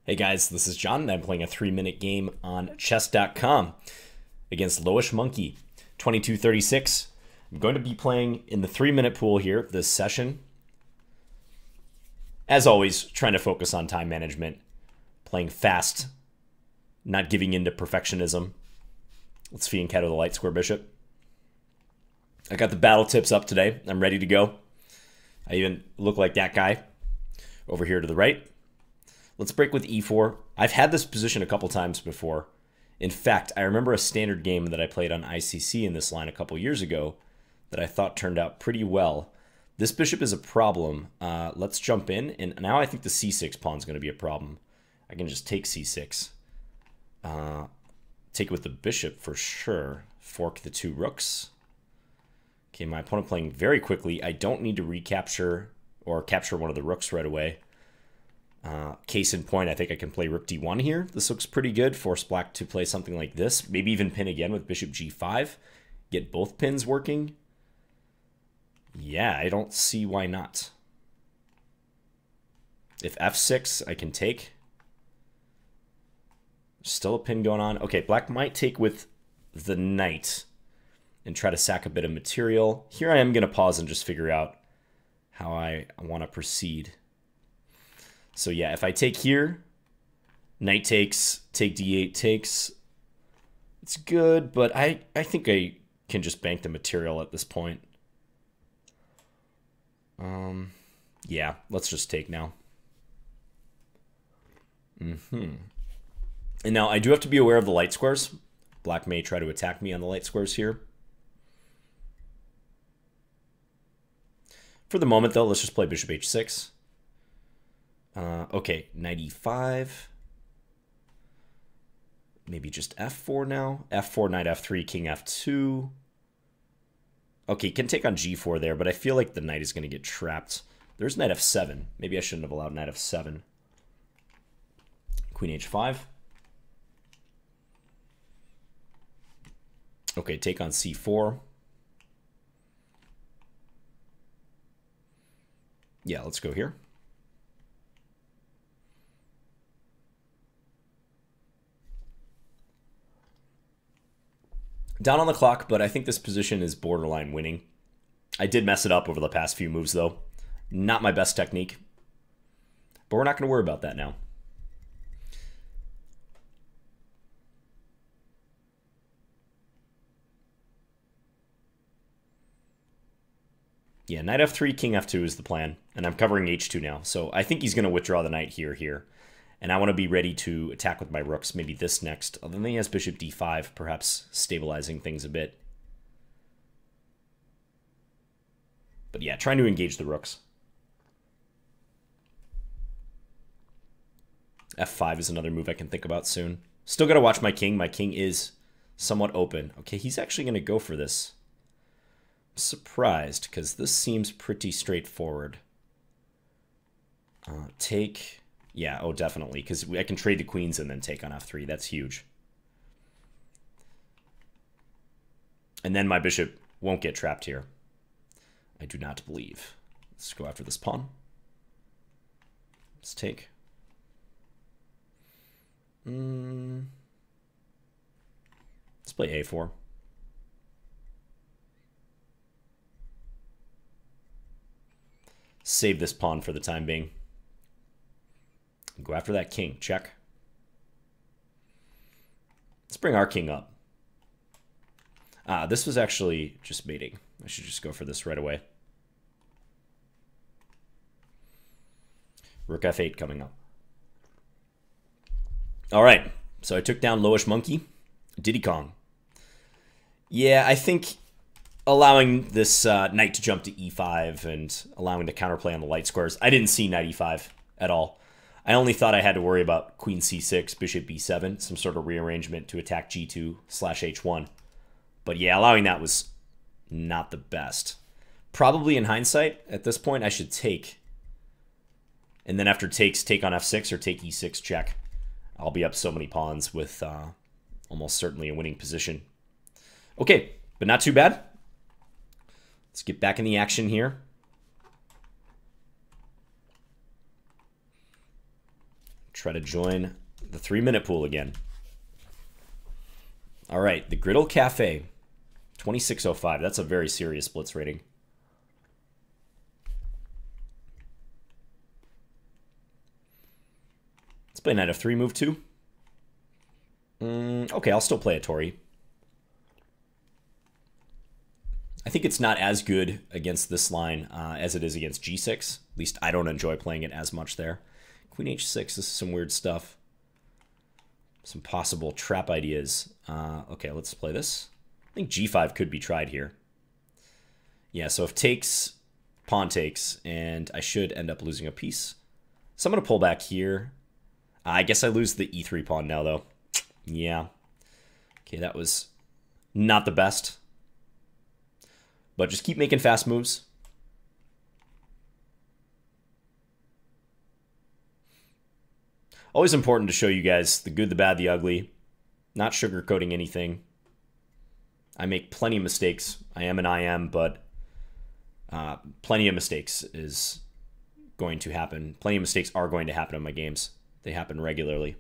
Hey guys, this is John, and I'm playing a 3-minute game on chess.com against Lowish Monkey, 2236. I'm going to be playing in the 3-minute pool here this session. As always, trying to focus on time management, playing fast, not giving in to perfectionism. Let's fee and kettle the light square bishop. I got the battle tips up today. I'm ready to go. I even look like that guy over here to the right. Let's break with e4. I've had this position a couple times before. In fact, I remember a standard game that I played on ICC in this line a couple years ago that I thought turned out pretty well. This bishop is a problem. Let's jump in, and now I think the c6 pawn is going to be a problem. I can just take c6. Take it with the bishop for sure. Fork the two rooks. Okay, my opponent playing very quickly. I don't need to recapture or capture one of the rooks right away. Case in point, I think I can play rook d1 here. This looks pretty good. Force black to play something like this. Maybe even pin again with bishop g5. Get both pins working. Yeah, I don't see why not. If f6, I can take. Still a pin going on. Okay, black might take with the knight and try to sack a bit of material. Here I am going to pause and just figure out how I want to proceed. So yeah, if I take here, knight takes, take d8 takes. It's good, but I think I can just bank the material at this point. Yeah, let's just take now. And now I do have to be aware of the light squares. Black may try to attack me on the light squares here. For the moment, though, let's just play bishop h6. Okay, knight e5. Maybe just f4 now. f4, knight f3, king f2. Okay, can take on g4 there, but I feel like the knight is going to get trapped. There's knight f7. Maybe I shouldn't have allowed knight f7. Queen h5. Okay, take on c4. Yeah, let's go here. Down on the clock, but I think this position is borderline winning. I did mess it up over the past few moves, though. Not my best technique. But we're not going to worry about that now. Yeah, knight f3, king f2 is the plan. And I'm covering h2 now. So I think he's going to withdraw the knight here. And I want to be ready to attack with my rooks. Maybe this next. Other than he has bishop d5, perhaps stabilizing things a bit. But yeah, trying to engage the rooks. f5 is another move I can think about soon. Still got to watch my king. My king is somewhat open. Okay, he's actually going to go for this. I'm surprised, because this seems pretty straightforward. Take... Yeah, oh, definitely, because I can trade the queens and then take on f3. That's huge. And then my bishop won't get trapped here. I do not believe. Let's go after this pawn. Let's take. Let's play a4. Save this pawn for the time being. Go after that king. Check. Let's bring our king up. This was actually just mating. I should just go for this right away. Rook f8 coming up. All right. So I took down Lowish Monkey. Diddy Kong. Yeah, I think allowing this knight to jump to e5 and allowing the counterplay on the light squares. I didn't see knight e5 at all. I only thought I had to worry about queen c6, bishop b7, some sort of rearrangement to attack g2/h1. But yeah, allowing that was not the best. Probably in hindsight, at this point, I should take. And then after takes, take on f6 or take e6 check. I'll be up so many pawns with almost certainly a winning position. Okay, but not too bad. Let's get back in the action here. Try to join the 3-minute pool again. All right, the Griddle Cafe, 2605. That's a very serious Blitz rating. Let's play Knight f3, move 2. Okay, I'll still play a Tory. I think it's not as good against this line as it is against g6. At least I don't enjoy playing it as much there. Queen h6, this is some weird stuff. Some possible trap ideas. Okay, let's play this. I think g5 could be tried here. Yeah, so if takes, pawn takes, and I should end up losing a piece. So I'm going to pull back here. I guess I lose the e3 pawn now, though. Yeah. Okay, that was not the best. But just keep making fast moves. Always important to show you guys the good, the bad, the ugly. Not sugarcoating anything. I make plenty of mistakes. I am an IM, but plenty of mistakes is going to happen. Plenty of mistakes are going to happen in my games. They happen regularly.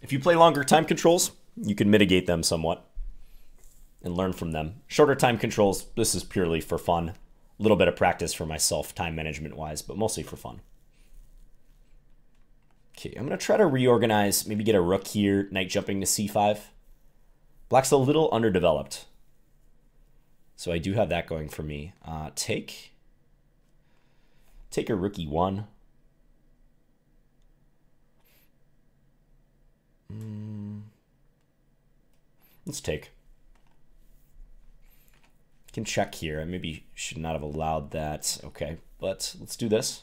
If you play longer time controls, you can mitigate them somewhat and learn from them. Shorter time controls, this is purely for fun. A little bit of practice for myself, time management wise, but mostly for fun. Okay, I'm going to try to reorganize, maybe get a rook here, knight jumping to c5. Black's a little underdeveloped. So I do have that going for me. Take a rook e1. Let's take. Can check here. I maybe should not have allowed that. Okay, but let's do this.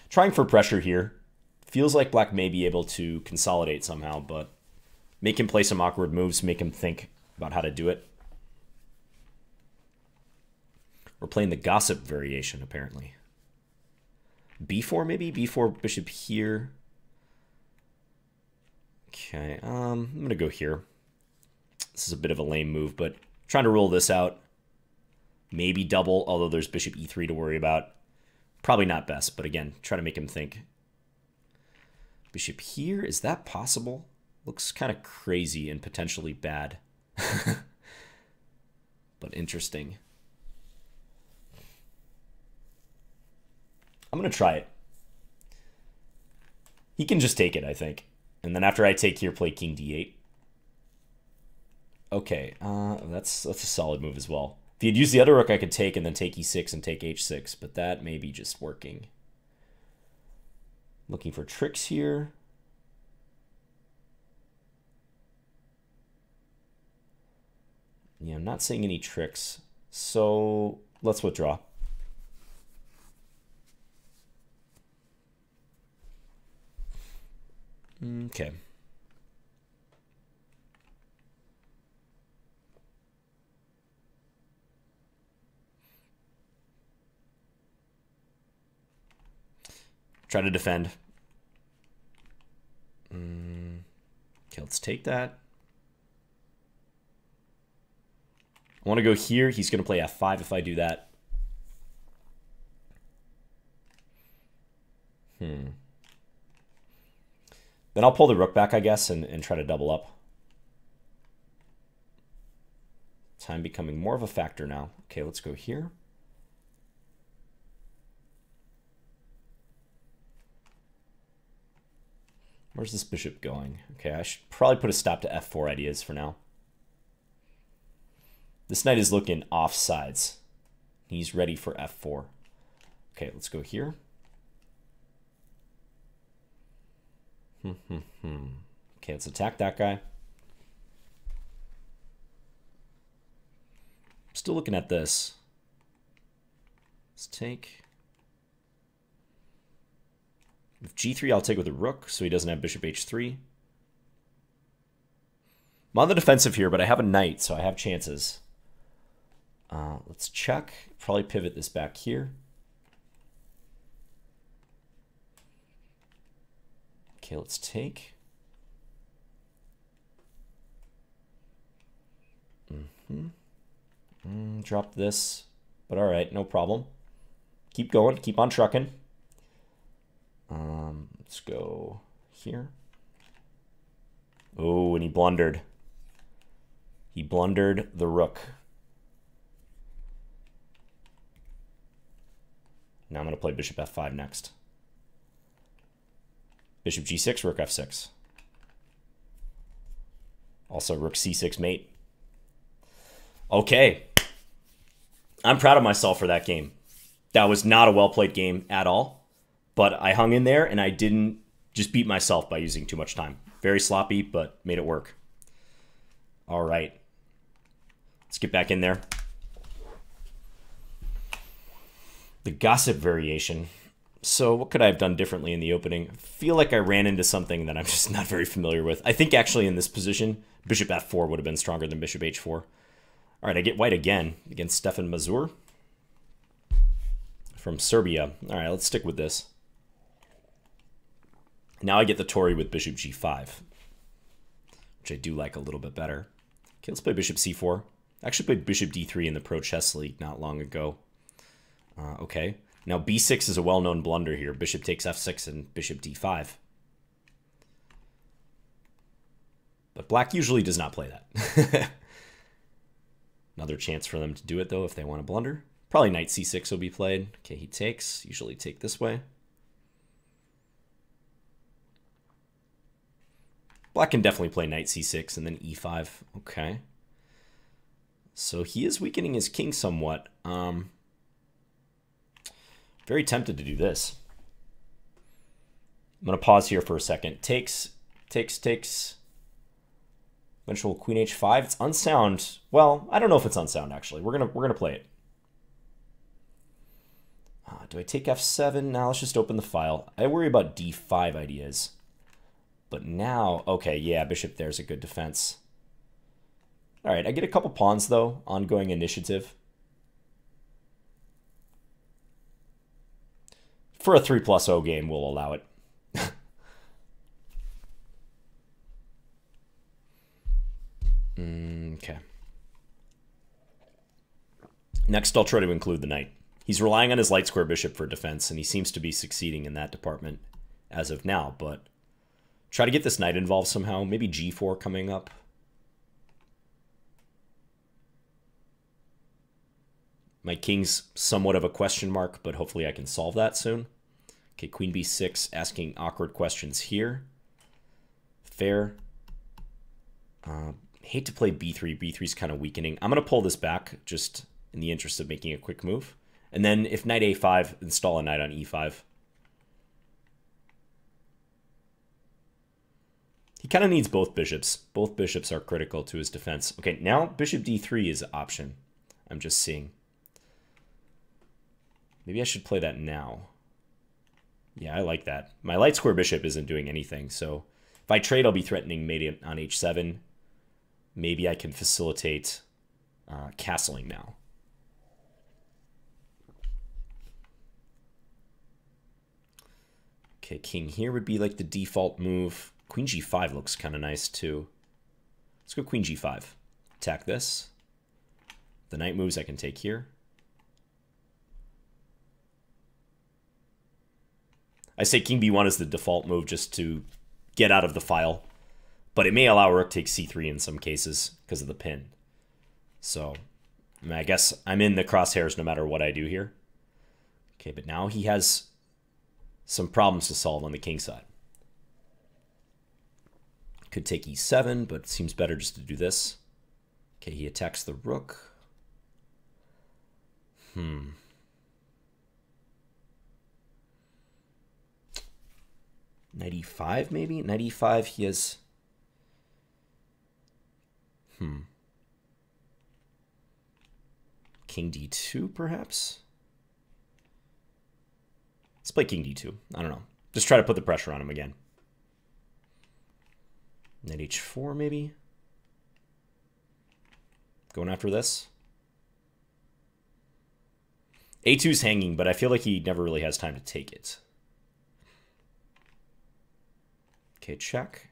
Trying for pressure here. Feels like black may be able to consolidate somehow, but make him play some awkward moves, make him think about how to do it. We're playing the gossip variation, apparently. b4 maybe? b4 bishop here. Okay, I'm going to go here. This is a bit of a lame move, but trying to rule this out. Maybe double, although there's bishop e3 to worry about. Probably not best, but again, try to make him think. Bishop here, is that possible? Looks kind of crazy and potentially bad. But interesting. I'm going to try it. He can just take it, I think. And then after I take here, play king d8. Okay, that's a solid move as well. If you'd used the other rook, I could take and then take e6 and take h6, but that may be just working. Looking for tricks here. Yeah, I'm not seeing any tricks, so let's withdraw. Okay. Try to defend. Okay, let's take that. I want to go here. He's going to play f5 if I do that. Then I'll pull the rook back, I guess, and try to double up. Time becoming more of a factor now. Okay, let's go here. Where's this bishop going? Okay, I should probably put a stop to f4 ideas for now. This knight is looking off sides. He's ready for f4. Okay, let's go here. Okay, let's attack that guy. Still looking at this. Let's take. With g3, I'll take with a rook, so he doesn't have bishop h3. I'm on the defensive here, but I have a knight, so I have chances. Let's check. Probably pivot this back here. Okay, let's take. Drop this, but all right, no problem. Keep going. Keep on trucking. Let's go here. Oh, and he blundered. He blundered the rook. Now I'm going to play bishop f5 next. Bishop g6, rook f6. Also rook c6 mate. Okay. I'm proud of myself for that game. That was not a well-played game at all. But I hung in there, and I didn't just beat myself by using too much time. Very sloppy, but made it work. All right. Let's get back in there. The gossip variation. So what could I have done differently in the opening? I feel like I ran into something that I'm just not very familiar with. I think actually in this position, bishop f4 would have been stronger than bishop h4. All right, I get white again against Stefan Mazur from Serbia. All right, let's stick with this. Now I get the Tory with bishop g5, which I do like a little bit better. Okay, let's play bishop c4. I actually played bishop d3 in the Pro Chess League not long ago. Okay, now b6 is a well-known blunder here. Bishop takes f6 and bishop d5. But black usually does not play that. Another chance for them to do it, though, if they want to blunder. Probably knight c6 will be played. Okay, he takes. Usually take this way. Black can definitely play knight c6 and then e5. Okay. So he is weakening his king somewhat. Very tempted to do this. I'm going to pause here for a second. Takes. Eventual queen h5. It's unsound. Well, I don't know if it's unsound actually. We're gonna play it. Do I take f7? Now let's just open the file. I worry about d5 ideas. But now, okay, yeah, bishop there's a good defense. All right, I get a couple pawns though. Ongoing initiative. For a 3+0 game, we'll allow it. Okay. Next, I'll try to include the knight. He's relying on his light square bishop for defense, and he seems to be succeeding in that department as of now, but try to get this knight involved somehow. Maybe g4 coming up. My king's somewhat of a question mark, but hopefully I can solve that soon. Okay, queen b6, asking awkward questions here. Fair. Hate to play b3. B3's kind of weakening. I'm going to pull this back just in the interest of making a quick move. And then if knight a5, install a knight on e5. He kind of needs both bishops. Both bishops are critical to his defense. Okay, now bishop d3 is an option. I'm just seeing. Maybe I should play that now. Yeah, I like that. My light square bishop isn't doing anything, so if I trade, I'll be threatening mate on h7. Maybe I can facilitate castling now. Okay, king here would be like the default move. Queen g5 looks kind of nice too. Let's go queen g5. Attack this. The knight moves I can take here. I say king b1 is the default move just to get out of the file. But it may allow rook take c3 in some cases because of the pin. So, I guess I'm in the crosshairs no matter what I do here. Okay, but now he has some problems to solve on the king side. Could take e7, but it seems better just to do this. Okay, he attacks the rook. Knight e5 maybe? Knight e5, he has... King d2 perhaps? Let's play king d2. I don't know. Just try to put the pressure on him again. Knight h4 maybe? Going after this? a2's hanging, but I feel like he never really has time to take it. Okay, check.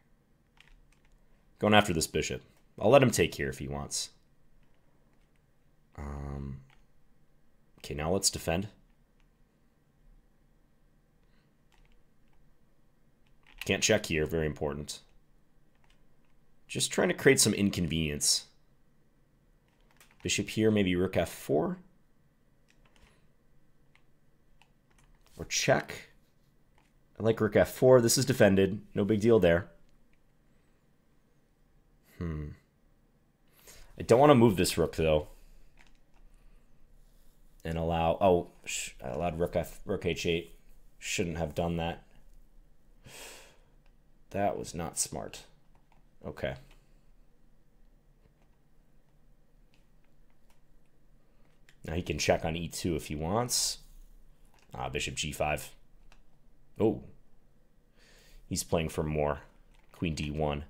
Going after this bishop. I'll let him take here if he wants. Okay, now let's defend. Can't check here. Very important. Just trying to create some inconvenience. Bishop here, maybe rook f4. Or check. I like rook f4. This is defended. No big deal there. I don't want to move this rook, though. And allow... Oh, I allowed rook h8. Shouldn't have done that. That was not smart. Okay. Now he can check on e2 if he wants. Bishop g5. Oh. He's playing for more. Queen d1.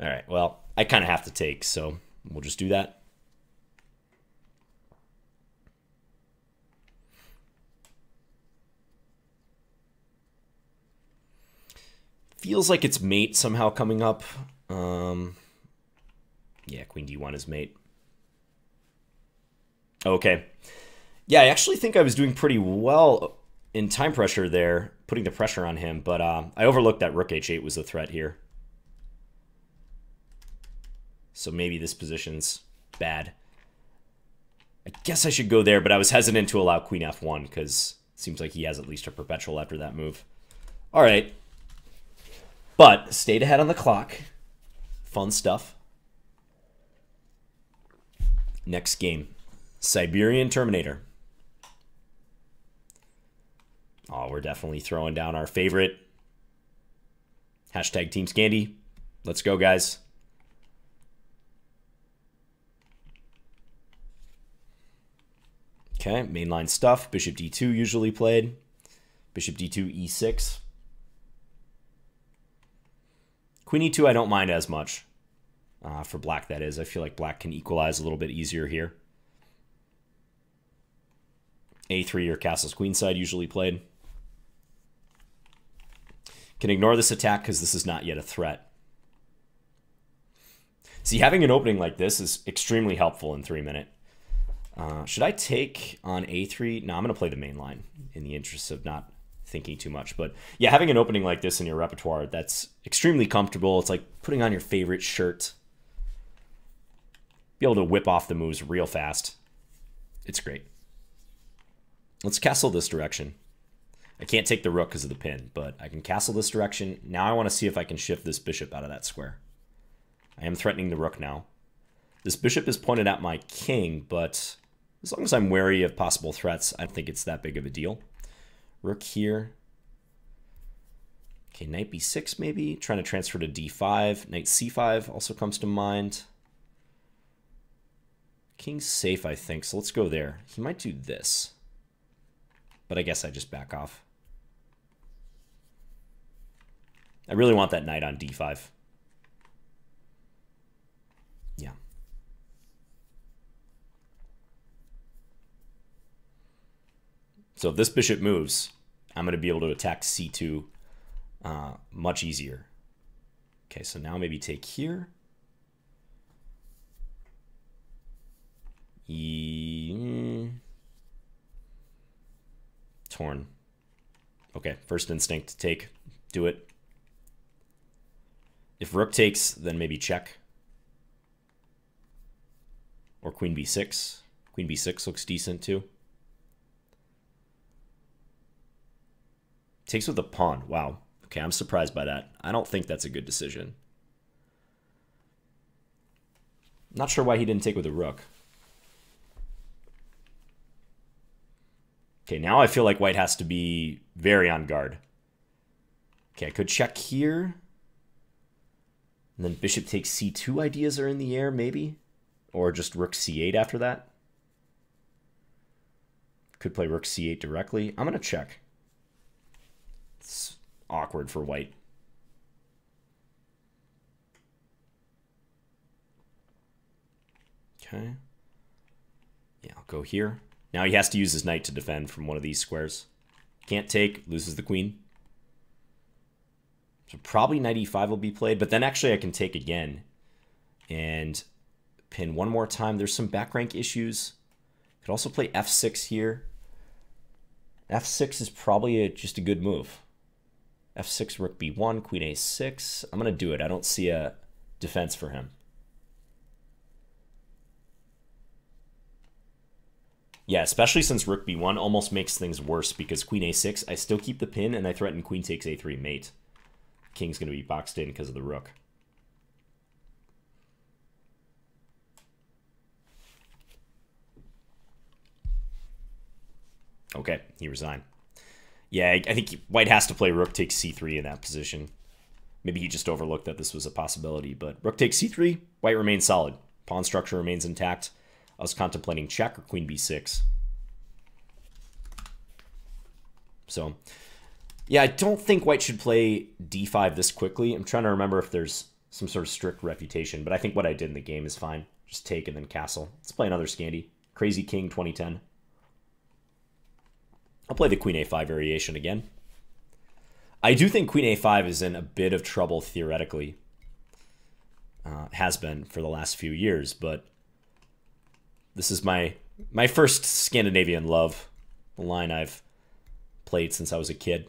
All right, well, I kind of have to take, so we'll just do that. Feels like it's mate somehow coming up. Yeah, queen d1 is mate. Okay. Yeah, I actually think I was doing pretty well in time pressure there, putting the pressure on him, but I overlooked that rook h8 was a threat here. So maybe this position's bad. I guess I should go there, but I was hesitant to allow queen f1 because it seems like he has at least a perpetual after that move. All right. But stayed ahead on the clock. Fun stuff. Next game. Siberian Terminator. Oh, we're definitely throwing down our favorite. Hashtag Team Scandy. Let's go, guys. Okay, mainline stuff. Bishop d2 usually played. Bishop d2, e6. Queen e2 I don't mind as much. For black, that is. I feel like black can equalize a little bit easier here. a3 or castle's queenside usually played. Can ignore this attack because this is not yet a threat. See, having an opening like this is extremely helpful in 3-minute. Should I take on a3? No, I'm going to play the main line in the interest of not thinking too much. But yeah, having an opening like this in your repertoire, that's extremely comfortable. It's like putting on your favorite shirt. Be able to whip off the moves real fast. It's great. Let's castle this direction. I can't take the rook because of the pin, but I can castle this direction. Now I want to see if I can shift this bishop out of that square. I am threatening the rook now. This bishop is pointed at my king, but as long as I'm wary of possible threats, I don't think it's that big of a deal. Rook here. Okay, knight b6 maybe. Trying to transfer to d5. Knight c5 also comes to mind. King's safe, I think, so let's go there. He might do this. But I guess I just back off. I really want that knight on d5. Yeah. So if this bishop moves, I'm going to be able to attack c2 much easier. Okay, so now maybe take here. Torn. Okay, first instinct, take. Do it. If rook takes, then maybe check. Or queen b6. Queen b6 looks decent too. Takes with a pawn. Wow. Okay, I'm surprised by that. I don't think that's a good decision. Not sure why he didn't take with a rook. Okay, now I feel like white has to be very on guard. Okay, I could check here. And then bishop takes c2 ideas are in the air, maybe. Or just rook c8 after that. Could play rook c8 directly. I'm going to check. It's awkward for white. Okay. Yeah, I'll go here. Now he has to use his knight to defend from one of these squares. Can't take, loses the queen. So probably knight e5 will be played, but then actually I can take again and pin one more time. There's some back rank issues. Could also play f6 here. f6 is probably just a good move. f6, rook b1, queen a6. I'm going to do it. I don't see a defense for him. Yeah, especially since rook b1 almost makes things worse because queen a6, I still keep the pin and I threaten queen takes a3 mate. King's going to be boxed in because of the rook. Okay, he resigned. Yeah, I think white has to play rook takes c3 in that position. Maybe he just overlooked that this was a possibility, but rook takes c3, white remains solid. Pawn structure remains intact. I was contemplating check or queen b6. So, yeah, I don't think white should play d5 this quickly. I'm trying to remember if there's some sort of strict refutation, but I think what I did in the game is fine. Just take and then castle. Let's play another Scandi. Crazy King 2010. I'll play the queen a5 variation again. I do think queen a5 is in a bit of trouble theoretically. Has been for the last few years, but this is my first Scandinavian love. The line I've played since I was a kid.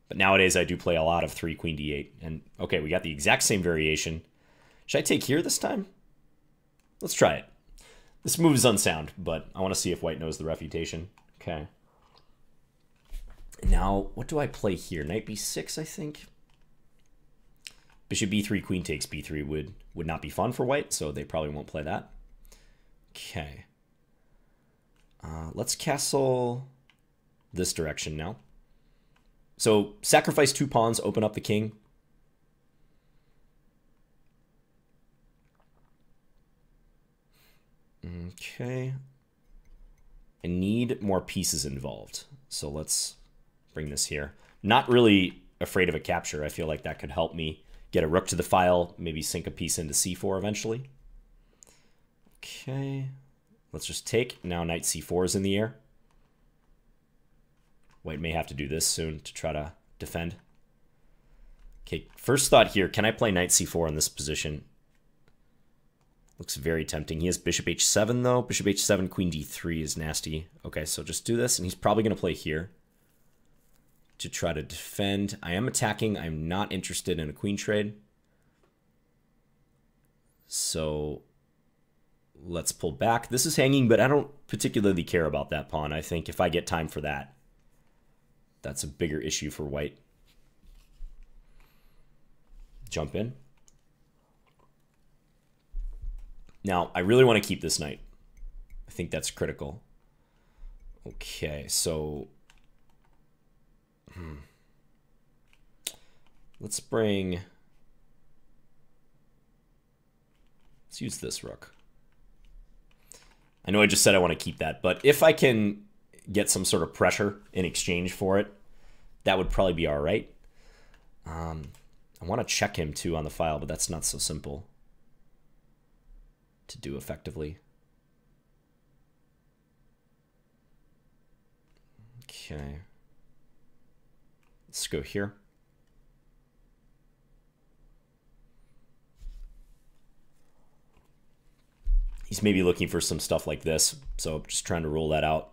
But nowadays I do play a lot of 3 queen d8. And okay, we got the exact same variation. Should I take here this time? Let's try it. This move is unsound, but I want to see if white knows the refutation. Okay. Now, what do I play here? Knight b6, I think. Bishop b3, queen takes b3 would not be fun for white, so they probably won't play that. Okay. Let's castle this direction now. So sacrifice 2 pawns, open up the king. Okay. I need more pieces involved, so let's bring this here. Not really afraid of a capture. I feel like that could help me get a rook to the file, maybe sink a piece into c4 eventually. Okay, let's just take. Now knight c4 is in the air. White may have to do this soon to try to defend. Okay, first thought here, can I play knight c4 in this position? Looks very tempting. He has bishop h7 though. Bishop h7, queen d3 is nasty. Okay, so just do this, and he's probably going to play here to try to defend. I am attacking. I'm not interested in a queen trade. So let's pull back. This is hanging, but I don't particularly care about that pawn. I think if I get time for that, that's a bigger issue for white. Jump in. Now, I really want to keep this knight. I think that's critical. Okay, so let's use this rook. I know I just said I want to keep that, but if I can get some sort of pressure in exchange for it, that would probably be all right. I want to check him too on the file, but that's not so simple to do effectively. Okay. Let's go here. He's maybe looking for some stuff like this, so I'm just trying to rule that out.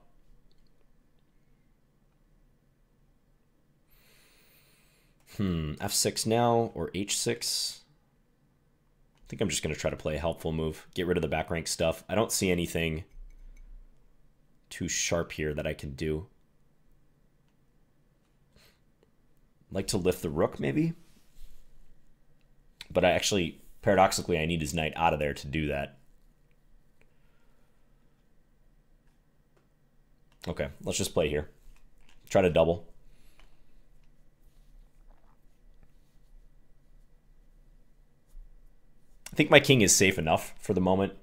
F6 now or H6. I think I'm just going to try to play a helpful move. Get rid of the back rank stuff. I don't see anything too sharp here that I can do. I'd like to lift the rook maybe. But I actually, paradoxically, I need his knight out of there to do that. Okay, let's just play here. Try to double. I think my king is safe enough for the moment.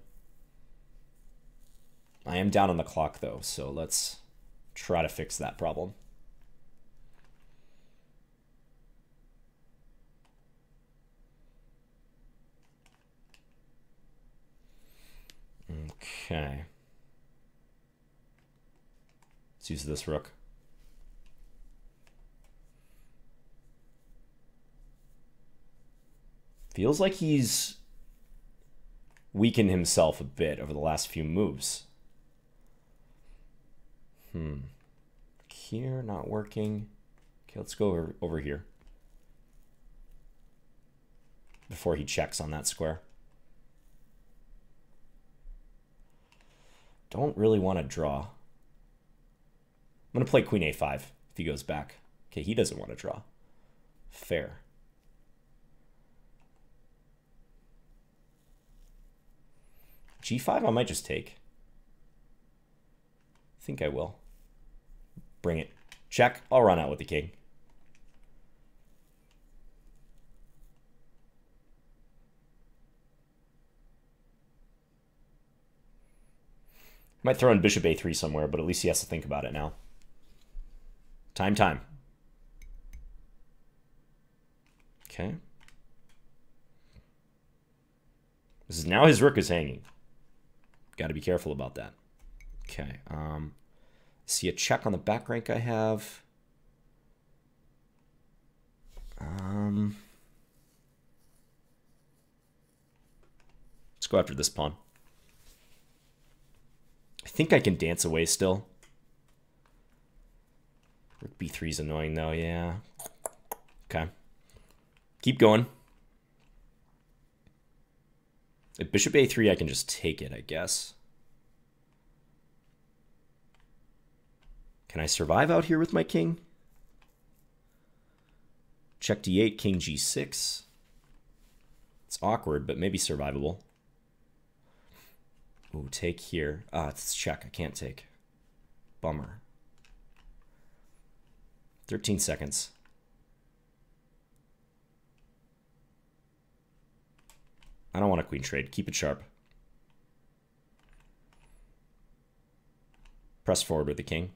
I am down on the clock though, so let's try to fix that problem. Okay. Let's use this rook. Feels like he's weakened himself a bit over the last few moves. Here, not working. Okay, let's go over here before he checks on that square. Don't really want to draw. I'm going to play queen a5 if he goes back. Okay, he doesn't want to draw. Fair. g5 I might just take. I think I will. Bring it. Check. I'll run out with the king. Might throw in bishop a3 somewhere, but at least he has to think about it now. Time. Okay. This is now his rook is hanging. Got to be careful about that. Okay. See a check on the back rank I have. Let's go after this pawn. I think I can dance away still. Rook b3 is annoying though, yeah. Okay. Keep going. At bishop a3, I can just take it, I guess. Can I survive out here with my king? Check d8, king g6. It's awkward, but maybe survivable. Ooh, take here. Ah, it's check. I can't take. Bummer. 13 seconds. I don't want a queen trade. Keep it sharp. Press forward with the king.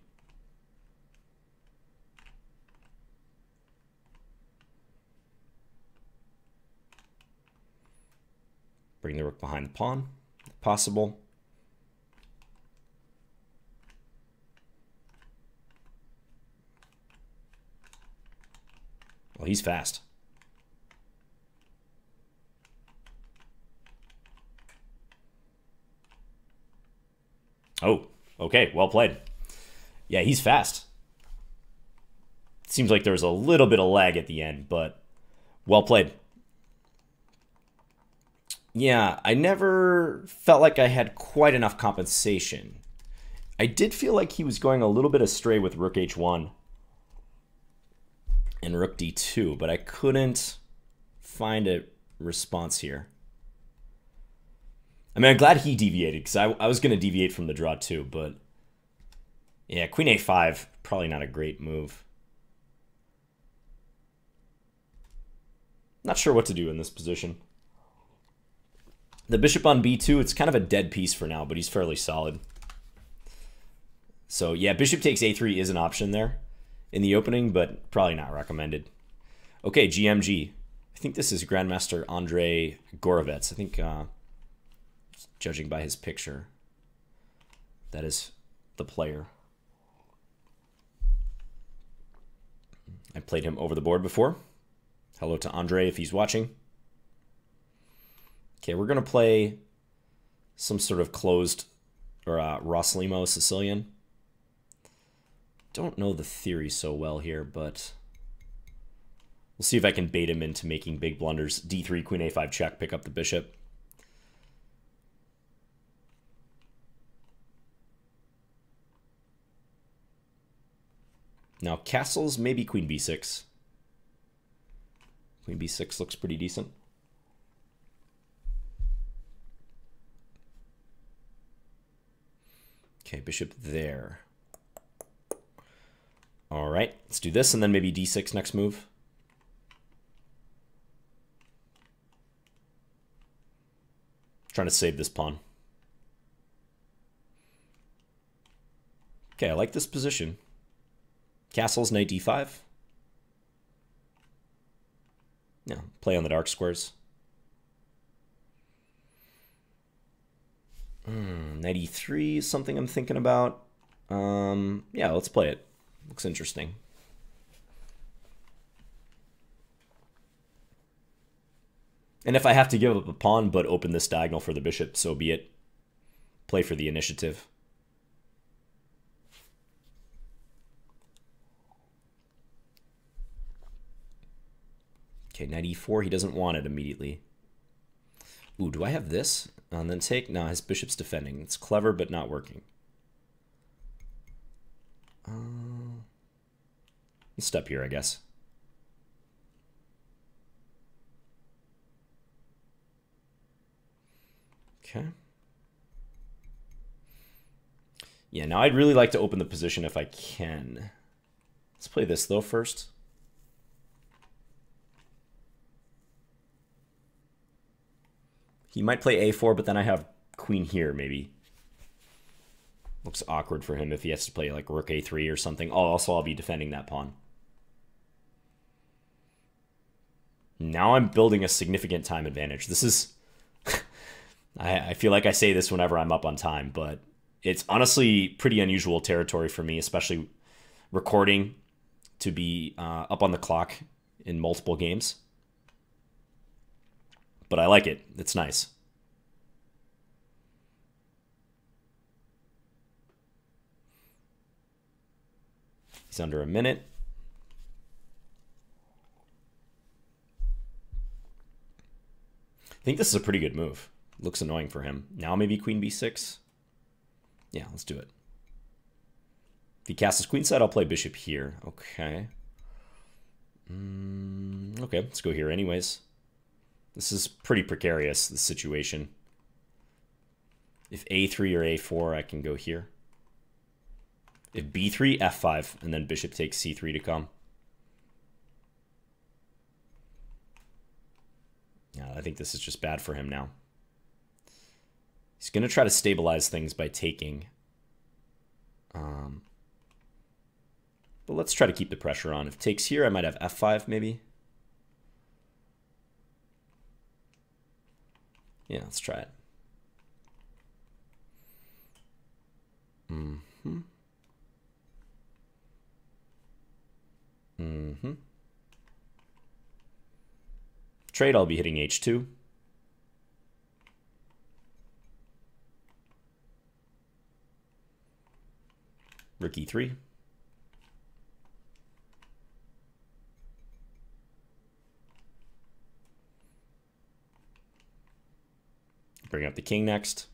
Bring the rook behind the pawn, if possible. Well, he's fast. Oh, okay, well played. Yeah, he's fast. Seems like there was a little bit of lag at the end, but well played. Yeah, I never felt like I had quite enough compensation. I did feel like he was going a little bit astray with rook h1 and rook d2, but I couldn't find a response here. I mean, I'm glad he deviated, because I was going to deviate from the draw too, but yeah, queen a5, probably not a great move. Not sure what to do in this position. The bishop on b2, it's kind of a dead piece for now, but he's fairly solid. So yeah, bishop takes a3 is an option there in the opening, but probably not recommended. Okay, GMG. I think this is Grandmaster Andrei Gorovets. I think, judging by his picture, that is the player. I played him over the board before. Hello to Andrei if he's watching. Okay, we're going to play some sort of closed or Roslimo Sicilian. Don't know the theory so well here, but we'll see if I can bait him into making big blunders. d3, queen a5 check, pick up the bishop. Now castles, maybe queen b6. Queen b6 looks pretty decent. Okay, bishop there. All right, let's do this, and then maybe d6 next move. Trying to save this pawn. Okay, I like this position. Castles, knight d5. Yeah, play on the dark squares. Knight e3 is something I'm thinking about. Yeah, let's play it. Looks interesting. And if I have to give up a pawn but open this diagonal for the bishop, so be it. Play for the initiative. Okay, knight e4. He doesn't want it immediately. Ooh, do I have this? And then take? No, his bishop's defending. It's clever, but not working. Step here, I guess. Okay. Yeah, now I'd really like to open the position if I can. Let's play this, though, first. He might play a4, but then I have queen here, maybe. Looks awkward for him if he has to play like rook a3 or something. Oh, also I'll be defending that pawn. Now I'm building a significant time advantage. This is... I feel like I say this whenever I'm up on time, but it's honestly pretty unusual territory for me, especially recording to be up on the clock in multiple games. But I like it. It's nice. He's under a minute. I think this is a pretty good move. Looks annoying for him. Now maybe queen b6. Yeah, let's do it. If he casts his queen side, I'll play bishop here. Okay. Okay, let's go here anyways. This is pretty precarious, this situation. If a3 or a4, I can go here. If b3, f5, and then bishop takes c3 to come. Yeah, I think this is just bad for him now. He's going to try to stabilize things by taking. But let's try to keep the pressure on. If takes here, I might have f5 maybe. Yeah, let's try it. Trade, I'll be hitting h2. Rook e3. Bring up the king next.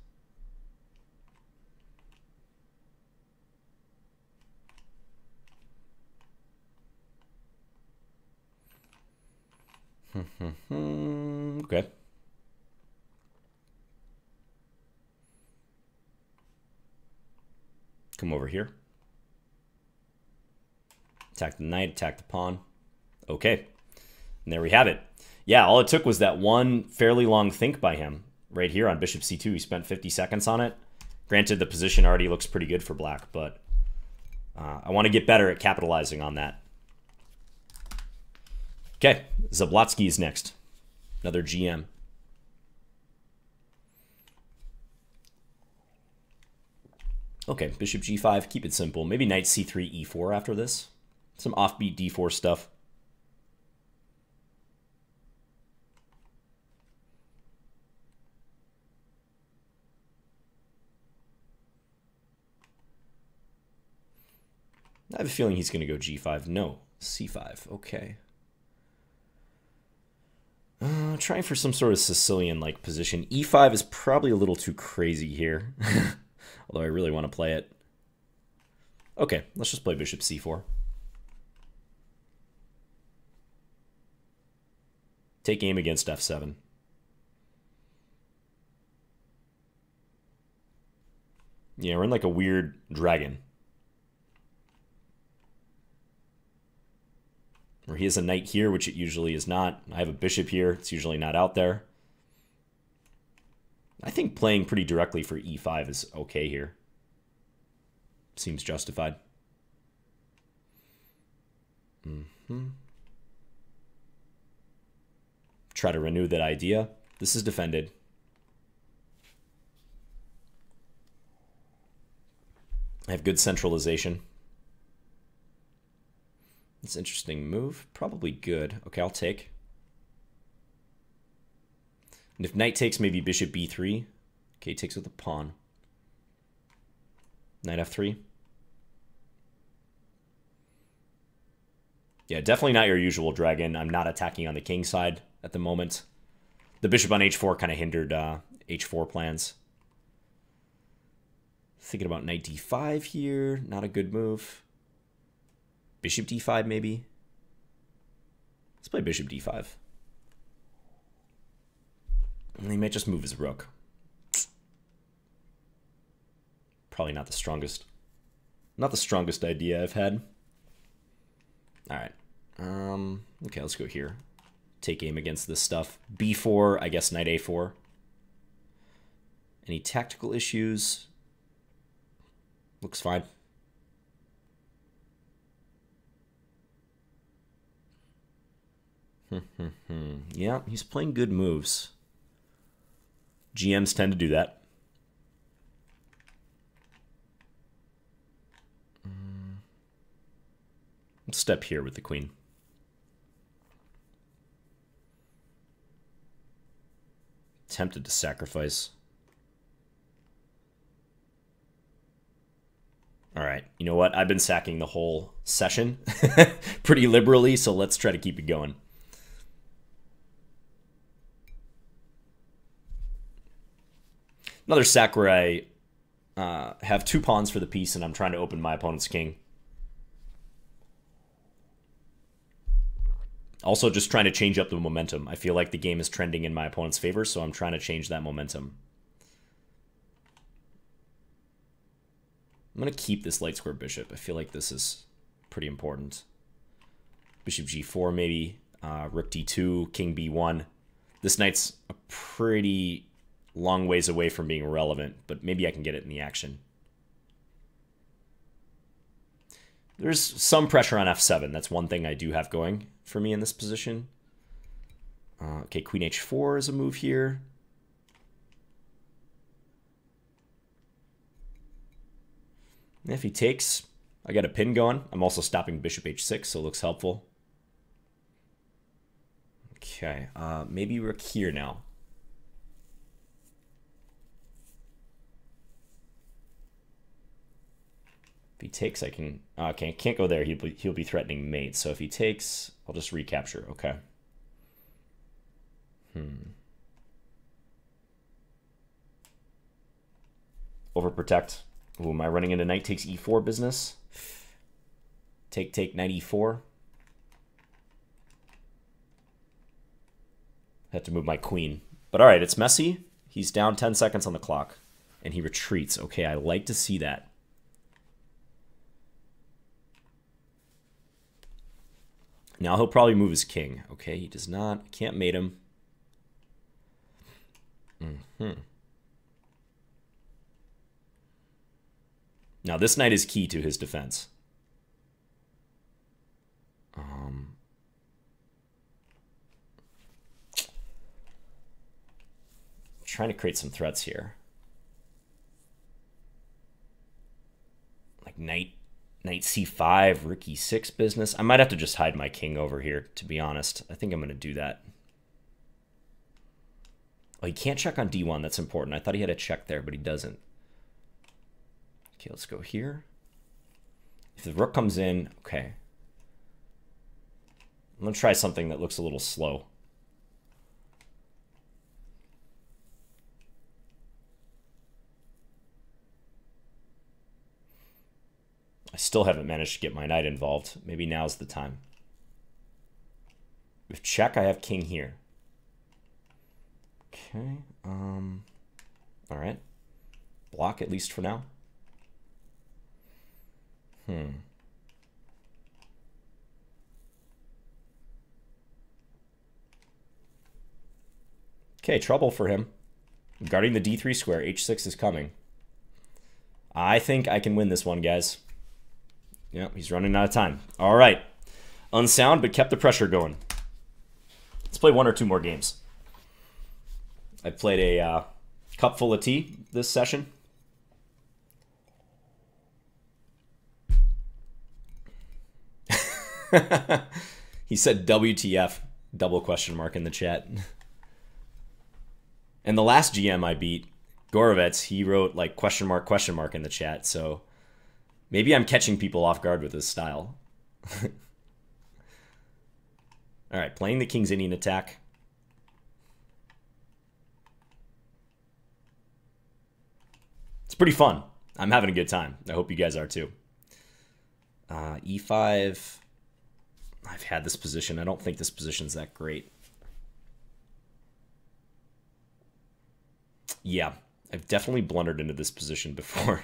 Okay. Come over here. Attack the knight, attack the pawn. Okay. And there we have it. Yeah, all it took was that one fairly long think by him. Right here on bishop c2, he spent 50 seconds on it. Granted, the position already looks pretty good for black, but I want to get better at capitalizing on that. Okay, Zablotsky is next. Another GM. Okay, bishop g5, keep it simple. Maybe knight c3, e4 after this. Some offbeat d4 stuff. I have a feeling he's going to go g5. No, c5. Okay. Trying for some sort of Sicilian-like position. e5 is probably a little too crazy here. Although I really want to play it. Okay, let's just play bishop c4. Take aim against f7. Yeah, we're in like a weird dragon. Where he has a knight here, which it usually is not. I have a bishop here. It's usually not out there. I think playing pretty directly for e5 is okay here. Seems justified. Try to renew that idea. This is defended. I have good centralization. It's an interesting move. Probably good. Okay, I'll take. And if knight takes, maybe bishop b3. Okay, takes with a pawn. Knight f3. Yeah, definitely not your usual dragon. I'm not attacking on the king side at the moment. The bishop on h4 kind of hindered h4 plans. Thinking about knight d5 here. Not a good move. Bishop d5 maybe. Let's play bishop d5. And he might just move his rook. Probably not the strongest. Not the strongest idea I've had. All right. Okay, let's go here. Take aim against this stuff. b4, I guess knight a4. Any tactical issues? Looks fine. Yeah, he's playing good moves. GMs tend to do that. Let's step here with the queen. Tempted to sacrifice. All right, you know what? I've been sacking the whole session pretty liberally, so let's try to keep it going. Another sack where I have 2 pawns for the piece and I'm trying to open my opponent's king. Also just trying to change up the momentum. I feel like the game is trending in my opponent's favor, so I'm trying to change that momentum. I'm going to keep this light square bishop. I feel like this is pretty important. Bishop g4 maybe. Rook d2, king b1. This knight's a pretty long ways away from being relevant, but maybe I can get it in the action. There's some pressure on f7. That's one thing I do have going for me in this position. Okay, queen h4 is a move here. And if he takes, I got a pin going. I'm also stopping bishop h6, so it looks helpful. Okay, maybe rook here now. If he takes, I can... Okay, can't go there. He'll be threatening mate. So if he takes, I'll just recapture. Okay. Overprotect. Ooh, am I running into knight takes e4 business? Take, knight e4. Have to move my queen. But all right, it's messy. He's down 10 seconds on the clock. And he retreats. Okay, I like to see that. Now he'll probably move his king. Okay, he does not. Can't mate him. Now this knight is key to his defense. Trying to create some threats here. Like knight c5, rook e6 business. I might have to just hide my king over here, to be honest. I think I'm going to do that. Oh, he can't check on d1. That's important. I thought he had a check there, but he doesn't. Okay, let's go here. If the rook comes in, okay. I'm going to try something that looks a little slow. I still haven't managed to get my knight involved. Maybe now's the time. With check, I have king here. Okay. All right. Block at least for now. Okay, trouble for him. Guarding the d3 square. h6 is coming. I think I can win this one, guys. Yeah, he's running out of time. All right. Unsound, but kept the pressure going. Let's play 1 or 2 more games. I played a cup full of tea this session. He said WTF, double question mark in the chat. And the last GM I beat, Gorovets, he wrote like question mark in the chat, so maybe I'm catching people off guard with his style. All right, playing the King's Indian attack. It's pretty fun. I'm having a good time. I hope you guys are too. E5. I've had this position. I don't think this position's that great. Yeah, I've definitely blundered into this position before.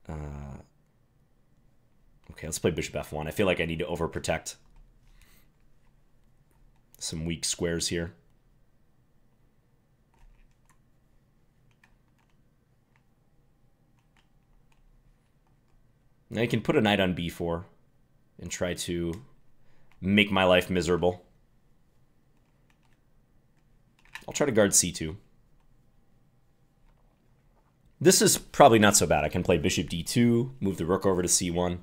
Okay, let's play bishop f1. I feel like I need to overprotect some weak squares here. Now you can put a knight on b4 and try to make my life miserable. I'll try to guard c2. This is probably not so bad. I can play bishop d2, move the rook over to c1.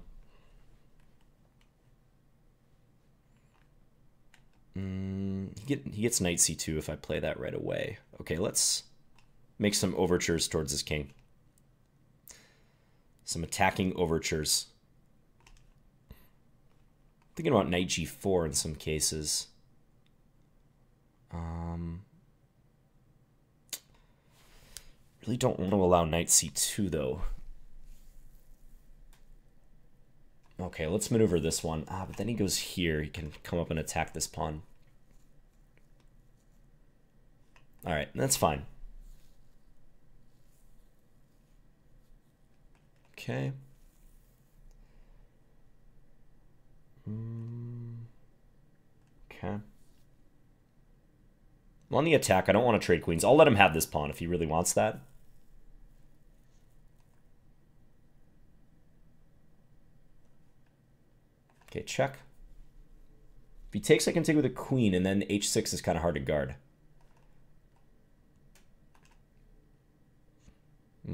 He gets knight c2 if I play that right away. Okay, let's make some overtures towards his king. Some attacking overtures. Thinking about knight g4 in some cases. Really don't want to allow knight c2 though. Okay, let's maneuver this one. But then he goes here. He can come up and attack this pawn. All right, that's fine. Okay. Okay. On the attack, I don't want to trade queens. I'll let him have this pawn if he really wants that. Okay, check. If he takes, I can take with a queen, and then h6 is kind of hard to guard.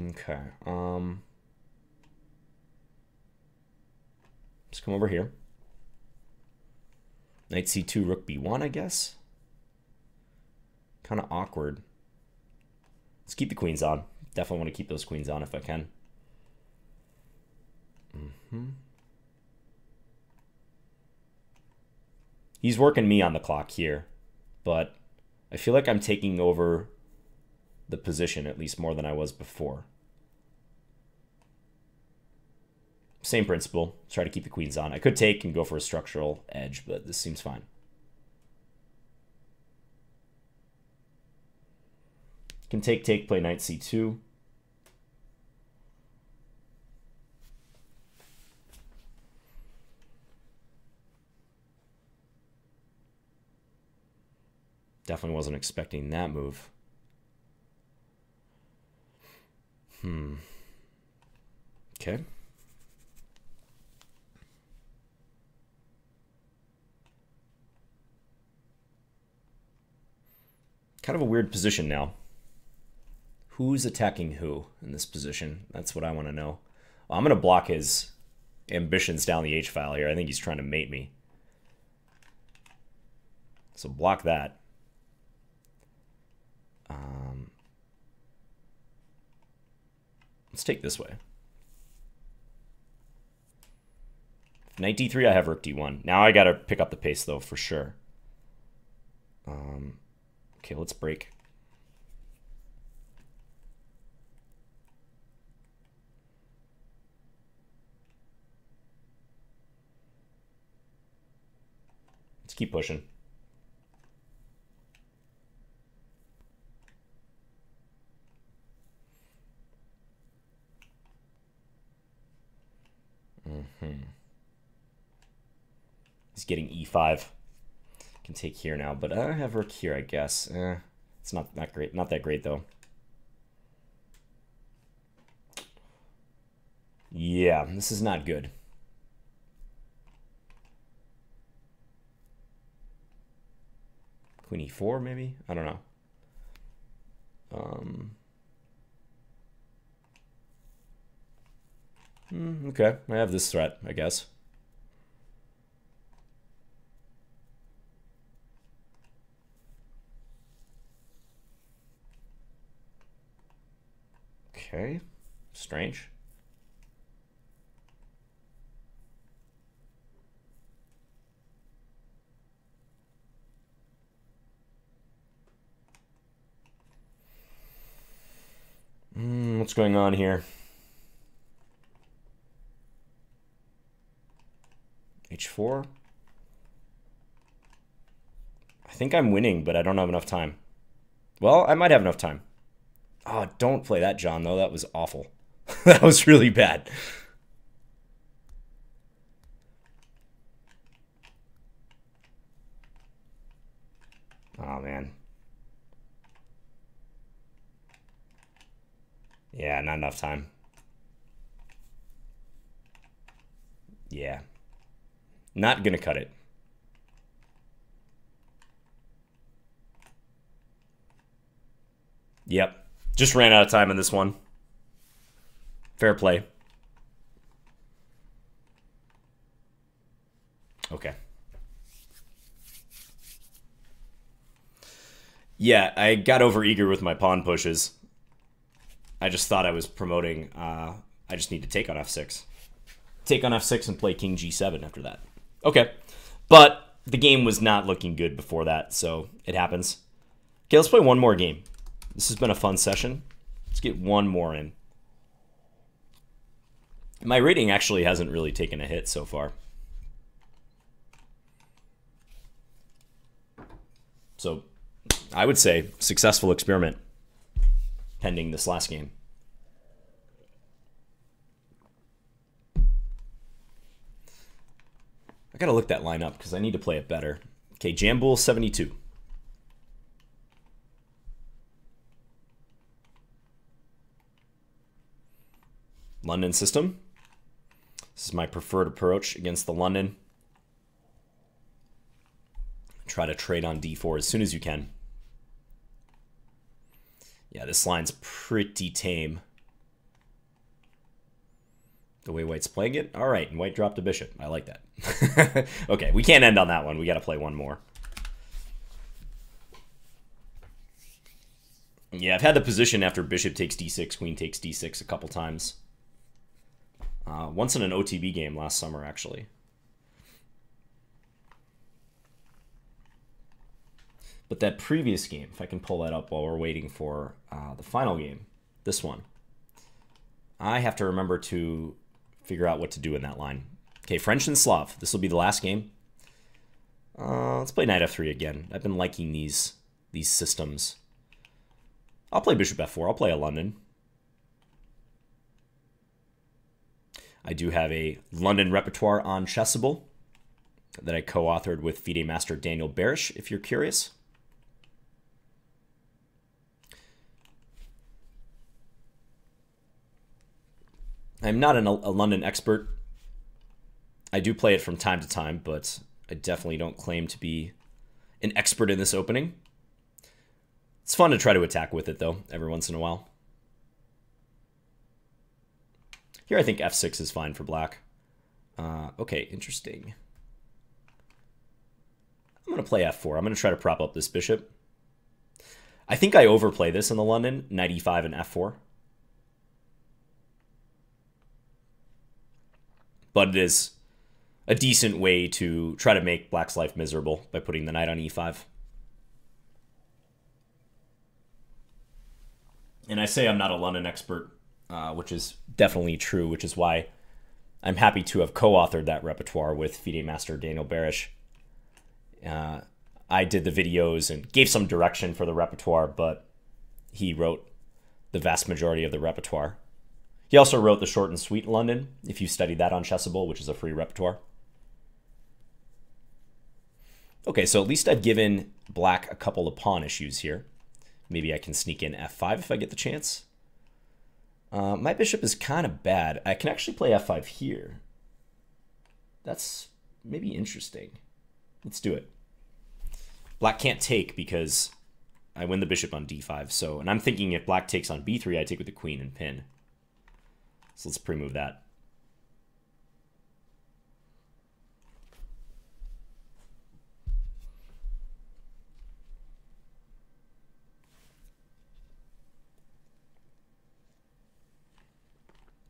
Okay. Let's come over here. Knight c2, rook b1, I guess. Kind of awkward. Let's keep the queens on. Definitely want to keep those queens on if I can. He's working me on the clock here, but I feel like I'm taking over the position at least more than I was before. Same principle. Try to keep the queens on. I could take and go for a structural edge, but this seems fine. Can take, play knight c2. Definitely wasn't expecting that move. Okay. Kind of a weird position now. Who's attacking who in this position? That's what I want to know. Well, I'm going to block his ambitions down the h-file here. I think he's trying to mate me. So block that. Let's take this way. Knight d3, I have rook d1. Now I got to pick up the pace, though, for sure. Okay, let's break. Let's keep pushing. He's getting e5. Can take here now, but I have rook here, I guess. It's not great. Not that great though. Yeah, this is not good. Queen e4, maybe? I don't know. Okay, I have this threat, I guess. Okay, strange. What's going on here? H4. I think I'm winning, but I don't have enough time. Well, I might have enough time. Oh, don't play that, John, though. That was awful. That was really bad. Oh, man. Yeah, not enough time. Yeah. Not gonna cut it. Yep. Just ran out of time in this one. Fair play. Okay. Yeah, I got overeager with my pawn pushes. I just thought I was promoting. I just need to take on f6. Take on f6 and play king g7 after that. Okay. But the game was not looking good before that, so it happens. Okay, let's play one more game. This has been a fun session. Let's get one more in. My rating actually hasn't really taken a hit so far. So I would say successful experiment pending this last game. I gotta look that line up because I need to play it better. Okay, Jambool 72. London system. This is my preferred approach against the London. Try to trade on d4 as soon as you can. Yeah, this line's pretty tame. The way White's playing it? All right, and White dropped a bishop. I like that. Okay, we can't end on that one. We got to play one more. Yeah, I've had the position after bishop takes d6, queen takes d6 a couple times. Once in an OTB game last summer, actually. But that previous game, if I can pull that up while we're waiting for the final game, this one, I have to remember to figure out what to do in that line. Okay, French and Slav. This will be the last game. Let's play knight f3 again. I've been liking these systems. I'll play bishop f4. I'll play a London. I do have a London repertoire on Chessable that I co-authored with FIDE master Daniel Barish, if you're curious. I'm not a London expert. I do play it from time to time, but I definitely don't claim to be an expert in this opening. It's fun to try to attack with it, though, every once in a while. Here I think f6 is fine for black. Okay, interesting. I'm going to play f4. I'm going to try to prop up this bishop. I think I overplay this in the London, knight e5 and f4. But it is a decent way to try to make black's life miserable by putting the knight on e5. And I say I'm not a London expert, which is definitely true, which is why I'm happy to have co-authored that repertoire with FIDE master Daniel Barish. I did the videos and gave some direction for the repertoire, but he wrote the vast majority of the repertoire. He also wrote the short and sweet London, if you studied that on Chessable, which is a free repertoire. Okay, so at least I've given black a couple of pawn issues here. Maybe I can sneak in f5 if I get the chance. My bishop is kind of bad. I can actually play f5 here. That's maybe interesting. Let's do it. Black can't take because I win the bishop on d5. So, and I'm thinking if black takes on b3, I take with the queen and pin. So let's pre-move that.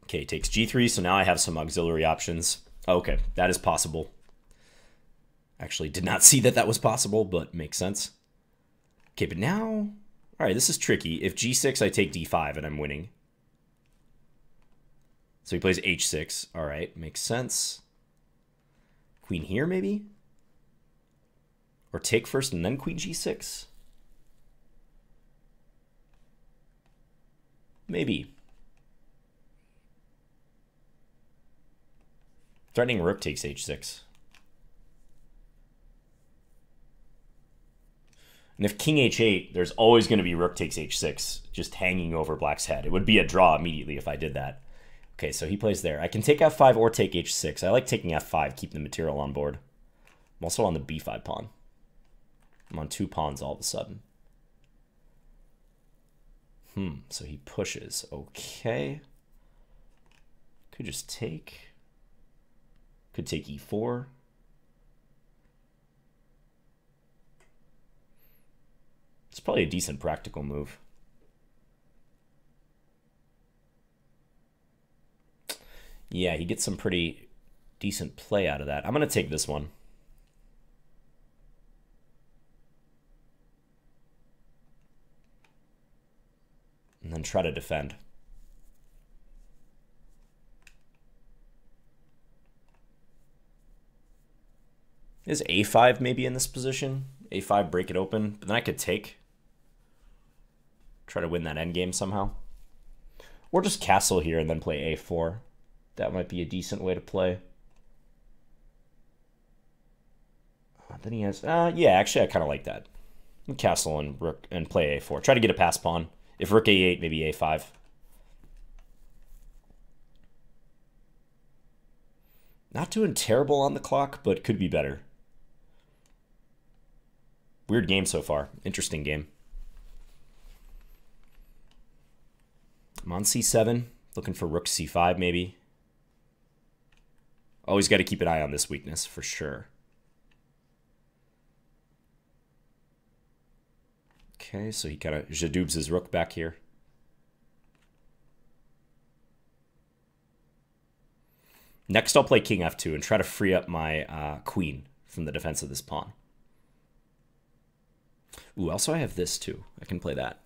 Okay, takes g3, so now I have some auxiliary options. Okay, that is possible. Actually did not see that was possible, but makes sense. Okay, but now... All right, this is tricky. If g6, I take d5 and I'm winning. So he plays h6. All right, makes sense. Queen here, maybe? Or take first and then queen g6? Maybe. Threatening rook takes h6. And if king h8, there's always going to be rook takes h6 just hanging over black's head. It would be a draw immediately if I did that. Okay, so he plays there. I can take f5 or take h6. I like taking f5, keep the material on board. I'm also on the b5 pawn. I'm on 2 pawns all of a sudden. So he pushes. Okay. Could just take. Could take e4. It's probably a decent practical move. Yeah, he gets some pretty decent play out of that. I'm going to take this one. And then try to defend. Is a5 maybe in this position? a5, break it open, but then I could take. Try to win that endgame somehow. Or just castle here and then play a4. That might be a decent way to play. Then he has, yeah, actually I kind of like that. Castle and rook and play a4. Try to get a pass pawn. If rook a8, maybe a5. Not doing terrible on the clock, but could be better. Weird game so far. Interesting game. I'm on c7, looking for rook c5 maybe. Always got to keep an eye on this weakness for sure. Okay, so he kind of jadoubs his rook back here. Next, I'll play king f2 and try to free up my queen from the defense of this pawn. Ooh, also I have this too. I can play that.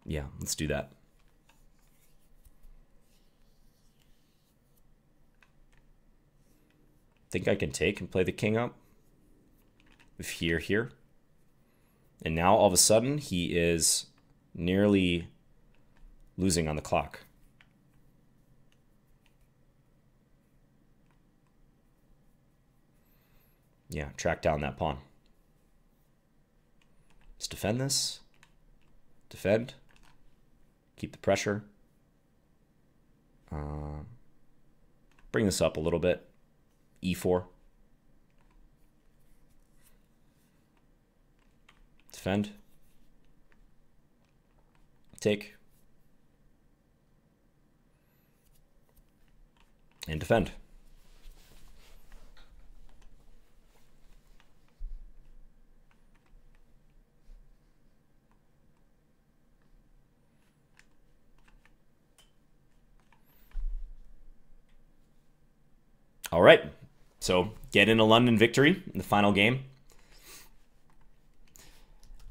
Yeah, let's do that. Think I can take and play the king up with here. And now all of a sudden he is nearly losing on the clock. Yeah, track down that pawn. Let's defend this. Defend. Keep the pressure. Bring this up a little bit. e4. Defend. Take. And defend. All right, so get in a London victory in the final game.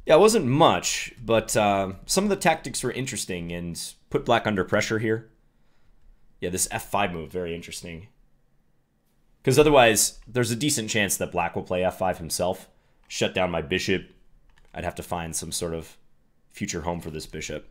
Yeah, it wasn't much, but some of the tactics were interesting and put black under pressure here. Yeah, this f5 move, very interesting. Because otherwise, there's a decent chance that black will play f5 himself, shut down my bishop. I'd have to find some sort of future home for this bishop.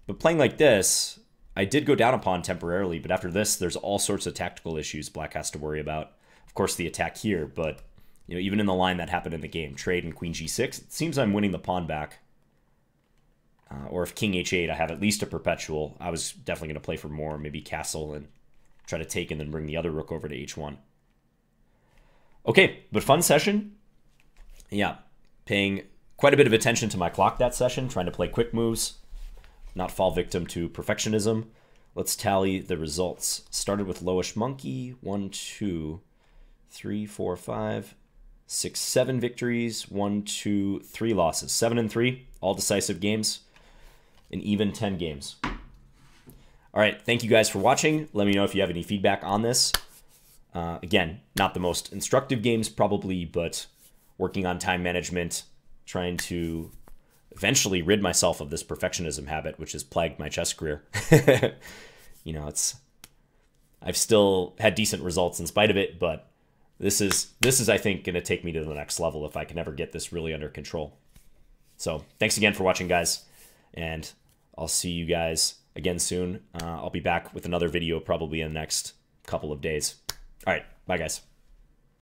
But playing like this, I did go down a pawn temporarily, but after this, there's all sorts of tactical issues black has to worry about. Of course, the attack here, but you know, even in the line that happened in the game, trade and queen g6, it seems I'm winning the pawn back. Or if king h8, I have at least a perpetual. I was definitely going to play for more, maybe castle and try to take and then bring the other rook over to h1. Okay, but fun session. Yeah, paying quite a bit of attention to my clock that session, trying to play quick moves, not fall victim to perfectionism. Let's tally the results. Started with lowish monkey, 1, 2, 3, 4, 5, 6, 7 victories, 1, 2, 3 losses. 7 and 3, all decisive games, and even 10 games. All right, thank you guys for watching. Let me know if you have any feedback on this. Again, not the most instructive games probably, but working on time management, trying to eventually rid myself of this perfectionism habit, which has plagued my chess career. You know, I've still had decent results in spite of it, but this is I think going to take me to the next level if I can ever get this really under control. So thanks again for watching, guys, and I'll see you guys again soon. I'll be back with another video probably in the next couple of days. All right, bye, guys.